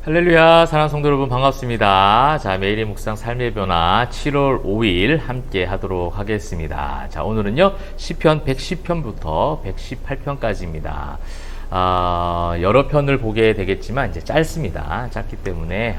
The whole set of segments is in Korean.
할렐루야, 사랑하는 성도 여러분 반갑습니다. 자, 매일의 묵상 삶의 변화 7월 5일 함께 하도록 하겠습니다. 자, 오늘은요 시편 110편부터 118편까지입니다. 여러 편을 보게 되겠지만 이제 짧습니다. 짧기 때문에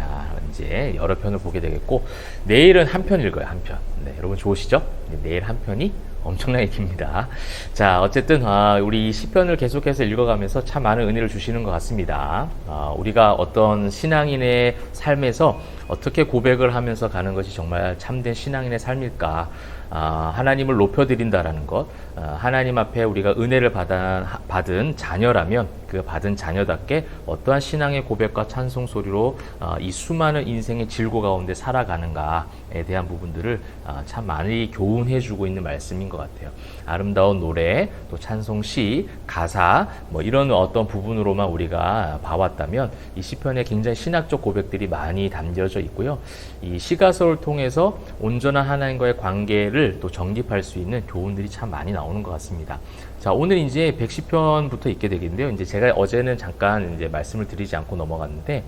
이제 여러 편을 보게 되겠고, 내일은 한 편 읽어요. 한 편. 네, 여러분 좋으시죠? 내일 한 편이 엄청나게 깁니다. 자, 어쨌든 우리 이 시편을 계속해서 읽어가면서 참 많은 은혜를 주시는 것 같습니다. 우리가 어떤 신앙인의 삶에서 어떻게 고백을 하면서 가는 것이 정말 참된 신앙인의 삶일까? 하나님을 높여드린다라는 것, 하나님 앞에 우리가 은혜를 받은 자녀라면 그 받은 자녀답게 어떠한 신앙의 고백과 찬송 소리로 이 수많은 인생의 질고 가운데 살아가는가에 대한 부분들을 참 많이 교훈해주고 있는 말씀인 것 같아요. 아름다운 노래, 또 찬송시, 가사 이런 어떤 부분으로만 우리가 봐왔다면 이 시편에 굉장히 신학적 고백들이 많이 담겨져 있고요. 이 시가서를 통해서 온전한 하나님과의 관계를 또 정립할 수 있는 교훈들이 참 많이 나오는 것 같습니다. 자, 오늘 이제 110편부터 있게 되겠는데요. 이제 제가 어제는 잠깐 이제 말씀을 드리지 않고 넘어갔는데,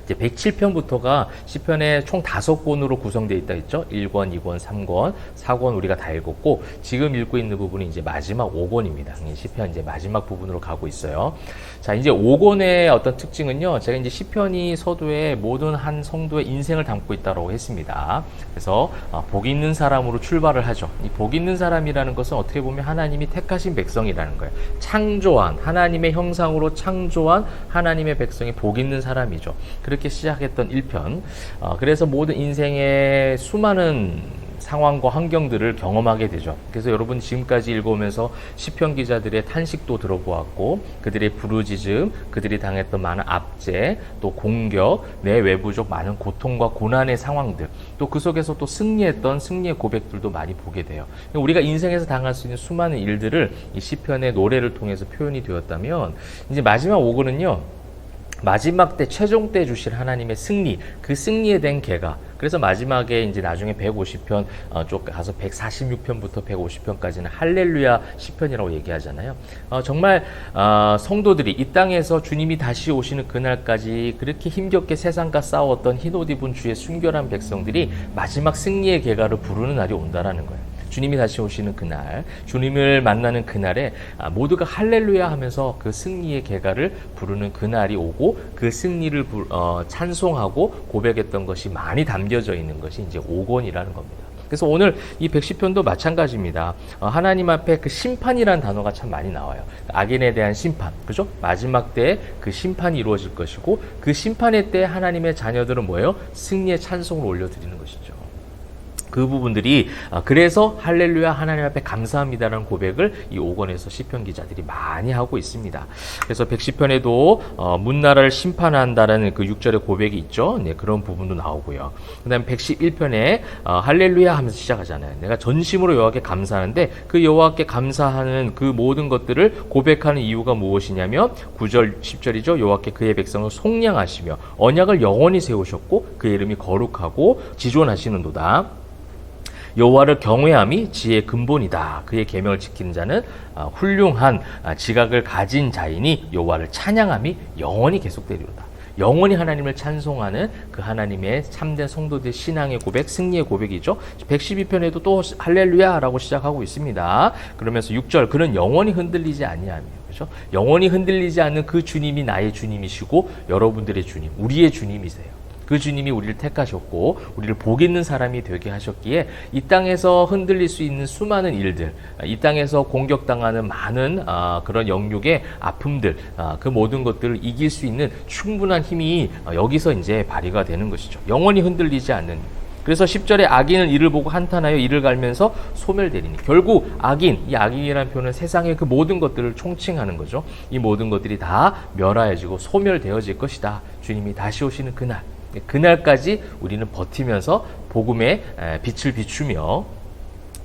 이제 107편부터가 시편의 총 5권으로 구성되어 있다 했죠. 1권, 2권, 3권, 4권 우리가 다 읽었고, 지금 읽고 있는 부분이 이제 마지막 5권입니다. 시편 이제 마지막 부분으로 가고 있어요. 자, 이제 5권의 어떤 특징은요, 제가 이제 시편이 서두에 모든 한 성도의 인생을 담고 있다고 했습니다. 그래서 복 있는 사람으로 출발을 하죠. 이 복 있는 사람이라는 것은 어떻게 보면 하나님이 택하신 백성이라는 거예요. 창조한, 하나님의 형상으로 창조한 하나님의 백성이 복 있는 사람이죠. 그렇게 시작했던 1편. 그래서 모든 인생의 수많은 상황과 환경들을 경험하게 되죠. 그래서 여러분 지금까지 읽어오면서 시편 기자들의 탄식도 들어보았고, 그들의 부르짖음, 그들이 당했던 많은 압제, 또 공격, 내 외부적 많은 고통과 고난의 상황들, 또 그 속에서 또 승리했던 승리의 고백들도 많이 보게 돼요. 우리가 인생에서 당할 수 있는 수많은 일들을 이 시편의 노래를 통해서 표현이 되었다면, 이제 마지막 5권은요, 마지막 때 최종 때 주실 하나님의 승리, 그 승리에 대한 계가. 그래서 마지막에 이제 나중에 150편 쪽 가서 146편부터 150편까지는 할렐루야 시편이라고 얘기하잖아요. 정말 성도들이 이 땅에서 주님이 다시 오시는 그날까지 그렇게 힘겹게 세상과 싸웠던 흰옷 입은 주의 순결한 백성들이 마지막 승리의 계가를 부르는 날이 온다라는 거예요. 주님이 다시 오시는 그날, 주님을 만나는 그날에 모두가 할렐루야 하면서 그 승리의 계가를 부르는 그날이 오고, 그 승리를 찬송하고 고백했던 것이 많이 담겨져 있는 것이 이제 5권이라는 겁니다. 그래서 오늘 이 110편도 마찬가지입니다. 하나님 앞에 그 심판이라는 단어가 참 많이 나와요. 악인에 대한 심판, 그죠? 마지막 때에 그 심판이 이루어질 것이고, 그 심판의 때 하나님의 자녀들은 뭐예요? 승리의 찬송을 올려드리는 것이죠. 그 부분들이 그래서 할렐루야 하나님 앞에 감사합니다라는 고백을 이 5권에서 시편 기자들이 많이 하고 있습니다. 그래서 110편에도 문나라를 심판한다라는 그 6절의 고백이 있죠. 네, 그런 부분도 나오고요. 그 다음에 111편에 할렐루야 하면서 시작하잖아요. 내가 전심으로 여호와께 감사하는데, 그 여호와께 감사하는 그 모든 것들을 고백하는 이유가 무엇이냐면 9절 10절이죠. 여호와께 그의 백성을 속량하시며 언약을 영원히 세우셨고 그의 이름이 거룩하고 지존하시는도다. 여호와를 경외함이 지혜의 근본이다. 그의 계명을 지키는 자는 훌륭한 지각을 가진 자이니 여호와를 찬양함이 영원히 계속되리로다. 영원히 하나님을 찬송하는 그 하나님의 참된 성도들의 신앙의 고백, 승리의 고백이죠. 112편에도 또 할렐루야라고 시작하고 있습니다. 그러면서 6절, 그는 영원히 흔들리지 아니하며, 그렇죠? 영원히 흔들리지 않는 그 주님이 나의 주님이시고 여러분들의 주님, 우리의 주님이세요. 그 주님이 우리를 택하셨고 우리를 복 있는 사람이 되게 하셨기에 이 땅에서 흔들릴 수 있는 수많은 일들, 이 땅에서 공격당하는 많은 그런 영육의 아픔들, 그 모든 것들을 이길 수 있는 충분한 힘이 여기서 이제 발휘가 되는 것이죠. 영원히 흔들리지 않는. 그래서 10절에 악인은 이를 보고 한탄하여 이를 갈면서 소멸되리니, 결국 악인, 이 악인이라는 표현은 세상의 그 모든 것들을 총칭하는 거죠. 이 모든 것들이 다 멸하여지고 소멸되어질 것이다. 주님이 다시 오시는 그날, 그날까지 우리는 버티면서 복음의 빛을 비추며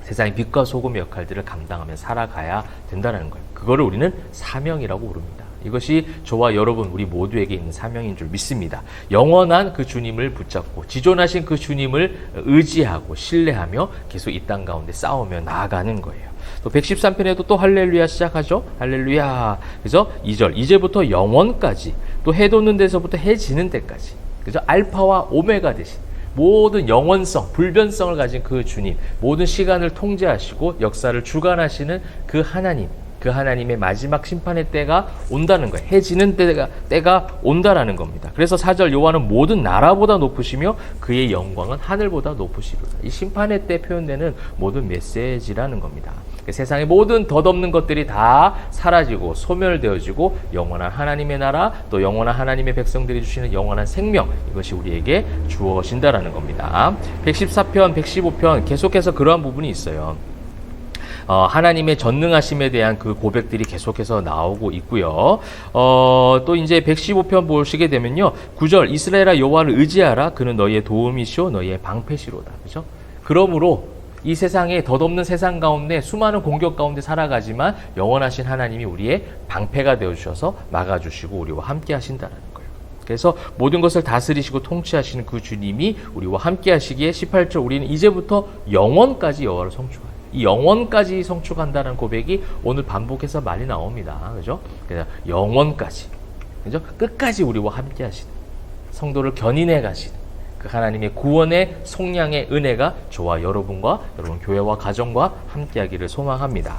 세상의 빛과 소금의 역할들을 감당하며 살아가야 된다는 거예요. 그거를 우리는 사명이라고 부릅니다. 이것이 저와 여러분 우리 모두에게 있는 사명인 줄 믿습니다. 영원한 그 주님을 붙잡고 지존하신 그 주님을 의지하고 신뢰하며 계속 이 땅 가운데 싸우며 나아가는 거예요. 또 113편에도 또 할렐루야 시작하죠. 할렐루야. 그래서 2절 이제부터 영원까지 또 해 돋는 데서부터 해 지는 데까지 그죠? 알파와 오메가 되신 모든 영원성, 불변성을 가진 그 주님, 모든 시간을 통제하시고 역사를 주관하시는 그 하나님, 그 하나님의 마지막 심판의 때가 온다는 거예요. 해지는 때가 온다라는 겁니다. 그래서 4절 여호와는 모든 나라보다 높으시며 그의 영광은 하늘보다 높으시로다. 이 심판의 때 표현되는 모든 메시지라는 겁니다. 세상의 모든 덧없는 것들이 다 사라지고 소멸되어지고 영원한 하나님의 나라 또 영원한 하나님의 백성들이 주시는 영원한 생명 이것이 우리에게 주어진다라는 겁니다. 114편, 115편 계속해서 그러한 부분이 있어요. 하나님의 전능하심에 대한 그 고백들이 계속해서 나오고 있고요. 또 이제 115편 보시게 되면요. 9절 이스라엘아 여호와를 의지하라 그는 너희의 도움이시오 너희의 방패시로다. 그렇죠? 그러므로 이 세상에 덧없는 세상 가운데 수많은 공격 가운데 살아가지만 영원하신 하나님이 우리의 방패가 되어주셔서 막아주시고 우리와 함께 하신다는 거예요. 그래서 모든 것을 다스리시고 통치하시는 그 주님이 우리와 함께 하시기에 18절 우리는 이제부터 영원까지 여호와를 성축하라. 이 영원까지 성축한다는 고백이 오늘 반복해서 많이 나옵니다. 그죠? 그래서 영원까지. 그죠? 끝까지 우리와 함께 하시는 성도를 견인해 가시는 그 하나님의 구원의 속량의 은혜가 저와 여러분과 여러분 교회와 가정과 함께하기를 소망합니다.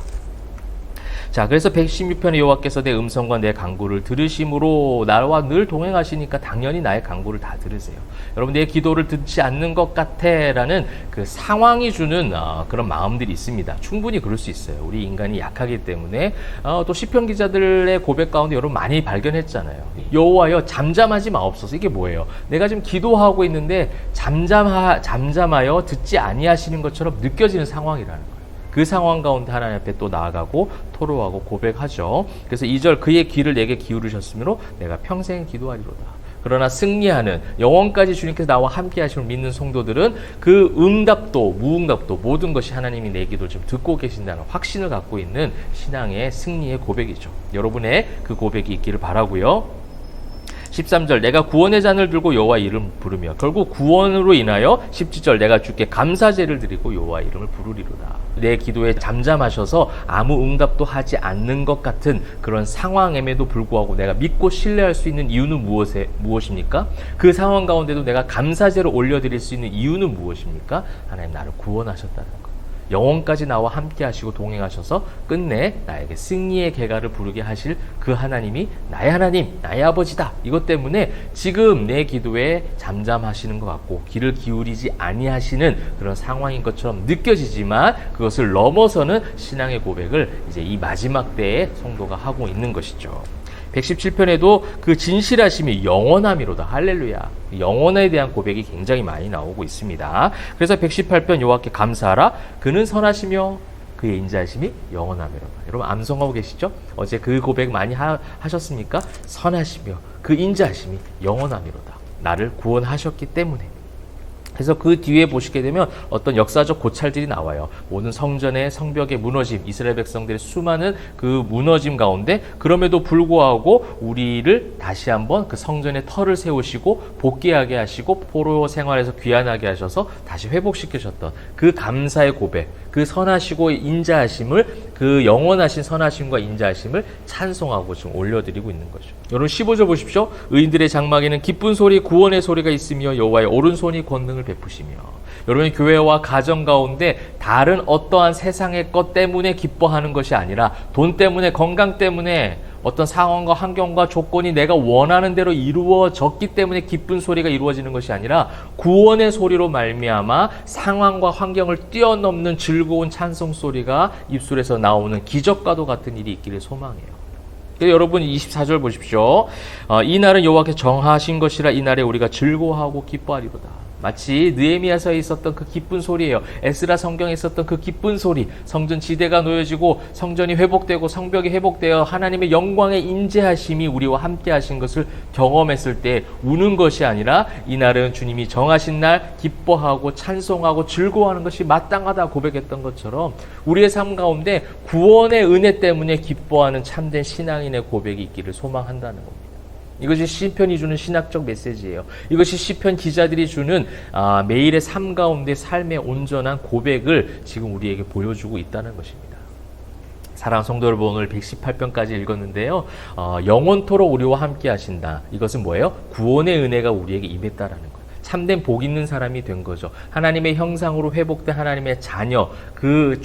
자, 그래서 116편의 여호와께서 내 음성과 내 간구를 들으심으로 나와 늘 동행하시니까 당연히 나의 간구를 다 들으세요. 여러분 내 기도를 듣지 않는 것 같아라는 그 상황이 주는 그런 마음들이 있습니다. 충분히 그럴 수 있어요. 우리 인간이 약하기 때문에 또 시편 기자들의 고백 가운데 여러분 많이 발견했잖아요. 여호와여 잠잠하지 마옵소서. 이게 뭐예요? 내가 지금 기도하고 있는데 잠잠하여 듣지 아니하시는 것처럼 느껴지는 상황이라는 거예요. 그 상황 가운데 하나님 앞에 또 나아가고 토로하고 고백하죠. 그래서 2절 그의 귀를 내게 기울이셨으므로 내가 평생 기도하리로다. 그러나 승리하는 영원까지 주님께서 나와 함께 하심을 믿는 성도들은 그 응답도 무응답도 모든 것이 하나님이 내 기도를 좀 듣고 계신다는 확신을 갖고 있는 신앙의 승리의 고백이죠. 여러분의 그 고백이 있기를 바라고요. 13절 내가 구원의 잔을 들고 여호와 이름 부르며 결국 구원으로 인하여 17절 내가 주께 감사제를 드리고 여호와 이름을 부르리로다. 내 기도에 잠잠하셔서 아무 응답도 하지 않는 것 같은 그런 상황임에도 불구하고 내가 믿고 신뢰할 수 있는 이유는 무엇입니까? 그 상황 가운데도 내가 감사제를 올려드릴 수 있는 이유는 무엇입니까? 하나님 나를 구원하셨다는 것. 영원까지 나와 함께 하시고 동행하셔서 끝내 나에게 승리의 계가를 부르게 하실 그 하나님이 나의 하나님, 나의 아버지다. 이것 때문에 지금 내 기도에 잠잠하시는 것 같고 귀를 기울이지 아니하시는 그런 상황인 것처럼 느껴지지만 그것을 넘어서는 신앙의 고백을 이제 이 마지막 때에 성도가 하고 있는 것이죠. 117편에도 그 진실하심이 영원함이로다. 할렐루야. 영원에 대한 고백이 굉장히 많이 나오고 있습니다. 그래서 118편 여호와께 감사하라. 그는 선하시며 그의 인자하심이 영원함이로다. 여러분 암송하고 계시죠? 어제 그 고백 많이 하셨습니까? 선하시며 그 인자하심이 영원함이로다. 나를 구원하셨기 때문에. 그래서 그 뒤에 보시게 되면 어떤 역사적 고찰들이 나와요. 모든 성전의 성벽의 무너짐, 이스라엘 백성들의 수많은 그 무너짐 가운데 그럼에도 불구하고 우리를 다시 한번 그 성전의 터를 세우시고 복귀하게 하시고 포로 생활에서 귀환하게 하셔서 다시 회복시키셨던 그 감사의 고백, 그 선하시고 인자하심을 그 영원하신 선하심과 인자하심을 찬송하고 지금 올려드리고 있는 거죠. 여러분 15절 보십시오. 의인들의 장막에는 기쁜 소리, 구원의 소리가 있으며 여호와의 오른손이 권능을 베푸시며. 여러분의 교회와 가정 가운데 다른 어떠한 세상의 것 때문에 기뻐하는 것이 아니라 돈 때문에 건강 때문에 어떤 상황과 환경과 조건이 내가 원하는 대로 이루어졌기 때문에 기쁜 소리가 이루어지는 것이 아니라 구원의 소리로 말미암아 상황과 환경을 뛰어넘는 즐거운 찬송 소리가 입술에서 나오는 기적과도 같은 일이 있기를 소망해요. 여러분 24절 보십시오. 이 날은 여호와께서 정하신 것이라 이 날에 우리가 즐거워하고 기뻐하리로다. 마치 느헤미야서에 있었던 그 기쁜 소리예요. 에스라 성경에 있었던 그 기쁜 소리. 성전 지대가 놓여지고 성전이 회복되고 성벽이 회복되어 하나님의 영광의 인재하심이 우리와 함께 하신 것을 경험했을 때 우는 것이 아니라 이날은 주님이 정하신 날 기뻐하고 찬송하고 즐거워하는 것이 마땅하다 고백했던 것처럼 우리의 삶 가운데 구원의 은혜 때문에 기뻐하는 참된 신앙인의 고백이 있기를 소망한다는 겁니다. 이것이 시편이 주는 신학적 메시지예요. 이것이 시편 기자들이 주는 매일의 삶 가운데 삶의 온전한 고백을 지금 우리에게 보여주고 있다는 것입니다. 사랑하는 성도 여러분, 오늘 118편까지 읽었는데요. 영원토록 우리와 함께 하신다. 이것은 뭐예요? 구원의 은혜가 우리에게 임했다라는 거예요. 참된 복 있는 사람이 된 거죠. 하나님의 형상으로 회복된 하나님의 자녀, 그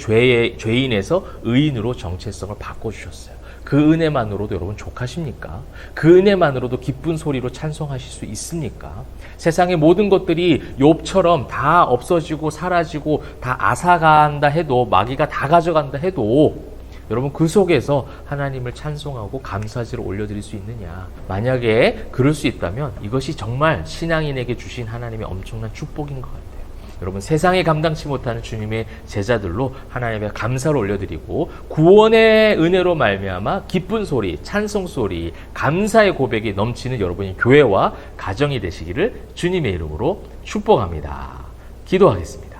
죄인에서 의인으로 정체성을 바꿔주셨어요. 그 은혜만으로도 여러분 족하십니까? 그 은혜만으로도 기쁜 소리로 찬송하실 수 있습니까? 세상의 모든 것들이 욥처럼 다 없어지고 사라지고 다 앗아간다 해도, 마귀가 다 가져간다 해도 여러분 그 속에서 하나님을 찬송하고 감사지를 올려드릴 수 있느냐? 만약에 그럴 수 있다면 이것이 정말 신앙인에게 주신 하나님의 엄청난 축복인 것 같아요. 여러분 세상에 감당치 못하는 주님의 제자들로 하나님의 감사를 올려드리고 구원의 은혜로 말미암아 기쁜 소리, 찬송 소리, 감사의 고백이 넘치는 여러분의 교회와 가정이 되시기를 주님의 이름으로 축복합니다. 기도하겠습니다.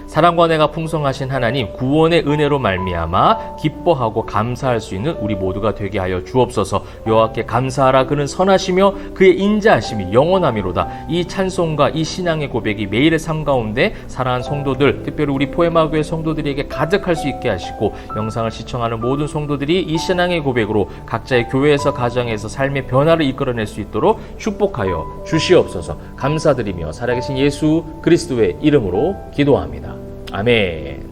사랑과 은혜가 풍성하신 하나님, 구원의 은혜로 말미암아 기뻐하고 감사할 수 있는 우리 모두가 되게 하여 주옵소서. 여호와께 감사하라. 그는 선하시며 그의 인자하심이 영원하미로다. 이 찬송과 이 신앙의 고백이 매일의 삶 가운데 사랑하는 성도들, 특별히 우리 포에마교회 성도들에게 가득할 수 있게 하시고, 영상을 시청하는 모든 성도들이 이 신앙의 고백으로 각자의 교회에서 가정에서 삶의 변화를 이끌어낼 수 있도록 축복하여 주시옵소서. 감사드리며 살아계신 예수 그리스도의 이름으로 기도합니다. 아멘.